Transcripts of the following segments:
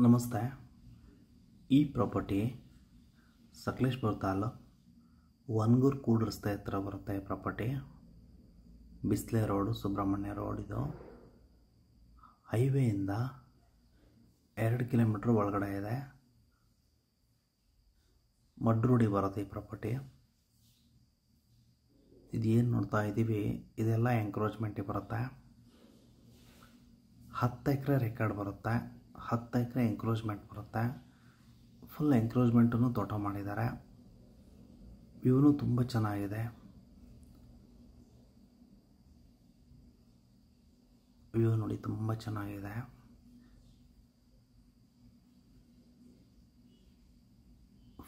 ನಮಸ್ತೆ. ಈ ಪ್ರಾಪರ್ಟಿ ಸಕಲೇಶಪುರ ತಾಲೂಕು ವನಗೂರು ಕೂಡ್ ರಸ್ತೆ ಹತ್ರ ಬರುತ್ತೆ. ಈ ಪ್ರಾಪರ್ಟಿ ಬಿಸ್ಲೆ ರೋಡು, ಸುಬ್ರಹ್ಮಣ್ಯ ರೋಡ್. ಇದು ಹೈವೇಯಿಂದ 2 ಕಿಲೋಮೀಟ್ರ್ ಒಳಗಡೆ ಇದೆ. ಮಡ್ ರೋಡಿಗೆ ಬರುತ್ತೆ ಈ ಪ್ರಾಪರ್ಟಿ. ಇದೇನು ನೋಡ್ತಾ ಇದ್ದೀವಿ, ಇದೆಲ್ಲ ಎಂಕ್ರೋಚ್ಮೆಂಟಿಗೆ ಬರುತ್ತೆ. 10 ಎಕರೆ ರೆಕಾರ್ಡ್ ಬರುತ್ತೆ, 10 ಎಕರೆ ಎಂಕ್ರೋಚ್ಮೆಂಟ್ ಬರುತ್ತೆ. ಫುಲ್ ಎಂಕ್ರೋಚ್ಮೆಂಟನ್ನು ತೋಟ ಮಾಡಿದ್ದಾರೆ. ವ್ಯೂನು ತುಂಬ ಚೆನ್ನಾಗಿದೆ. ವ್ಯೂ ನೋಡಿ, ತುಂಬ ಚೆನ್ನಾಗಿದೆ.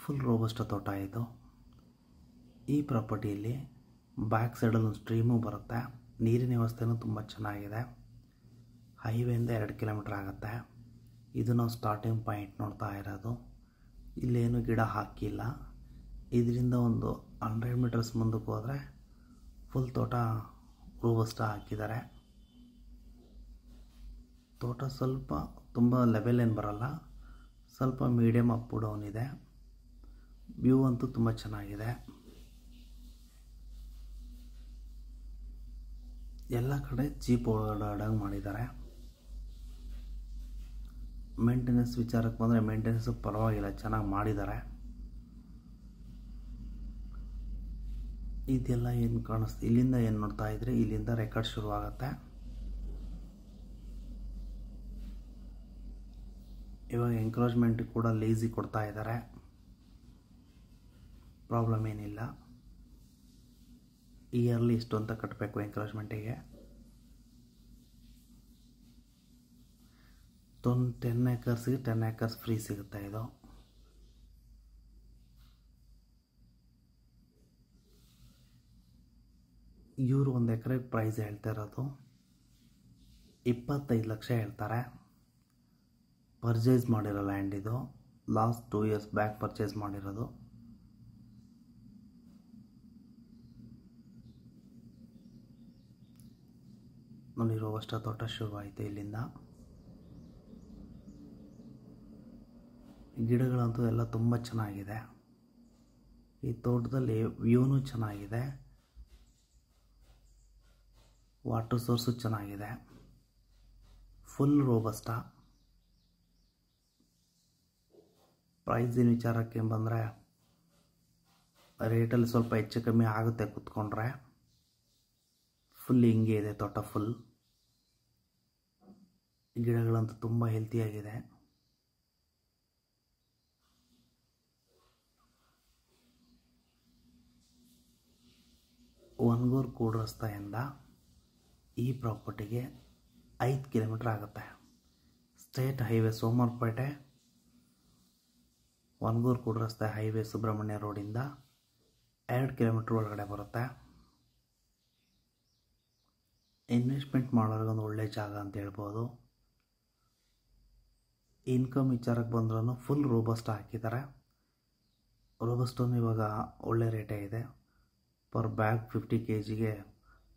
ಫುಲ್ ರೋಬಸ್ಟ್ ತೋಟ ಇದು. ಈ ಪ್ರಾಪರ್ಟಿಯಲ್ಲಿ ಬ್ಯಾಕ್ ಸೈಡಲ್ಲಿ ಒಂದು ಸ್ಟ್ರೀಮು ಬರುತ್ತೆ. ನೀರಿನ ವ್ಯವಸ್ಥೆನೂ ತುಂಬ ಚೆನ್ನಾಗಿದೆ. ಹೈವೇಯಿಂದ 2 ಕಿಲೋಮೀಟ್ರ್ ಆಗುತ್ತೆ. ಇದು ನಾವು ಸ್ಟಾರ್ಟಿಂಗ್ ಪಾಯಿಂಟ್ ನೋಡ್ತಾ ಇರೋದು. ಇಲ್ಲೇನು ಗಿಡ ಹಾಕಿಲ್ಲ. ಇದರಿಂದ ಒಂದು 100 ಮೀಟರ್ಸ್ ಮುಂದಕ್ಕೆ ಹೋದರೆ ಫುಲ್ ತೋಟ ರೋಬಸ್ಟ ಹಾಕಿದ್ದಾರೆ. ತೋಟ ಸ್ವಲ್ಪ ತುಂಬ ಲೆವೆಲ್ ಏನು ಬರಲ್ಲ, ಸ್ವಲ್ಪ ಮೀಡಿಯಮ್ ಅಪ್ ಡೌನ್ ಇದೆ. ವ್ಯೂ ಅಂತೂ ತುಂಬ ಚೆನ್ನಾಗಿದೆ. ಎಲ್ಲ ಕಡೆ ಜೀಪ್ ಓಡಾಡಂಗೆ ಮಾಡಿದ್ದಾರೆ. ಮೇಂಟೆನೆನ್ಸ್ ವಿಚಾರಕ್ಕೆ ಬಂದರೆ ಮೇಂಟೆನೆನ್ಸು ಪರವಾಗಿಲ್ಲ, ಚೆನ್ನಾಗಿ ಮಾಡಿದ್ದಾರೆ. ಇದೆಲ್ಲ ಏನು ಕಾಣಿಸ್ತು, ಇಲ್ಲಿಂದ ಏನು ನೋಡ್ತಾ ಇದ್ರಿ, ಇಲ್ಲಿಂದ ರೆಕಾರ್ಡ್ ಶುರುವಾಗುತ್ತೆ. ಇವಾಗ ಎಂಕ್ರೋಚ್ಮೆಂಟ್ ಕೂಡ ಲೀಸಿಗೆ ಕೊಡ್ತಾ ಇದ್ದಾರೆ. ಪ್ರಾಬ್ಲಮ್ ಏನಿಲ್ಲ. ಇಯರ್ಲಿ ಇಷ್ಟು ಅಂತ ಕಟ್ಟಬೇಕು ಎಂಕ್ರೋಚ್ಮೆಂಟಿಗೆ. 10 ಎಕರ್ಸ್ಗೆ 10 ಎಕರ್ಸ್ ಫ್ರೀ ಸಿಗುತ್ತೆ. ಇದು ಇವರು 1 ಎಕರೆಗೆ ಪ್ರೈಸ್ ಹೇಳ್ತಾ ಇರೋದು 25 ಲಕ್ಷ ಹೇಳ್ತಾರೆ. ಪರ್ಚೇಸ್ ಮಾಡಿರೋ ಲ್ಯಾಂಡ್ ಇದು. ಲಾಸ್ಟ್ 2 ಇಯರ್ಸ್ ಬ್ಯಾಕ್ ಪರ್ಚೇಸ್ ಮಾಡಿರೋದು. ನೋಡಿ, ರೋಬಸ್ಟ ತೋಟ ಶುರುವಾಯಿತು ಇಲ್ಲಿಂದ. ಗಿಡಗಳಂತೂ ಎಲ್ಲ ತುಂಬ ಚೆನ್ನಾಗಿದೆ. ಈ ತೋಟದಲ್ಲಿ ವ್ಯೂನೂ ಚೆನ್ನಾಗಿದೆ, ವಾಟರ್ ಸೋರ್ಸು ಚೆನ್ನಾಗಿದೆ. Full robust. ಪ್ರೈಸಿನ ವಿಚಾರಕ್ಕೆ ಬಂದರೆ ರೇಟಲ್ಲಿ ಸ್ವಲ್ಪ ಹೆಚ್ಚು ಕಮ್ಮಿ ಆಗುತ್ತೆ ಕೂತ್ಕೊಂಡ್ರೆ. ಫುಲ್ ಹಿಂಗೆ ಇದೆ ತೋಟ. ಫುಲ್ ಗಿಡಗಳಂತೂ ತುಂಬ ಹೆಲ್ತಿಯಾಗಿದೆ. ವನಗೂರು ಕೂಡ್ ರಸ್ತೆಯಿಂದ ಈ ಪ್ರಾಪರ್ಟಿಗೆ 5 ಕಿಲೋಮೀಟ್ರ್ ಆಗುತ್ತೆ. ಸ್ಟೇಟ್ ಹೈವೇ ಸೋಮವಾರಪೇಟೆ ವನಗೂರು ಕೂಡ್ ರಸ್ತೆ ಹೈವೇ ಸುಬ್ರಹ್ಮಣ್ಯ ರೋಡಿಂದ 2 ಕಿಲೋಮೀಟ್ರ್ ಒಳಗಡೆ ಬರುತ್ತೆ. ಇನ್ವೆಸ್ಟ್ಮೆಂಟ್ ಮಾಡೋರಿಗೊಂದು ಒಳ್ಳೆ ಜಾಗ ಅಂತ ಹೇಳ್ಬೋದು. ಇನ್ಕಮ್ ವಿಚಾರಕ್ಕೆ ಬಂದ್ರೂ ಫುಲ್ ರೋಬಸ್ಟ್ ಹಾಕಿದ್ದಾರೆ. ರೋಬಸ್ಟನ್ನು ಇವಾಗ ಒಳ್ಳೆ ರೇಟೇ ಇದೆ. ಪರ್ ಬ್ಯಾಗ್ 50 kgಗೆ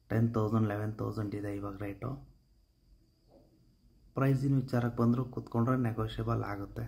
10,000 11,000 ಇದೆ ಇವಾಗ ರೇಟು. ಪ್ರೈಸಿನ ವಿಚಾರಕ್ಕೆ ಬಂದರೂ ಕೂತ್ಕೊಂಡ್ರೆ ನೆಗೋಷಿಯಬಲ್ ಆಗುತ್ತೆ.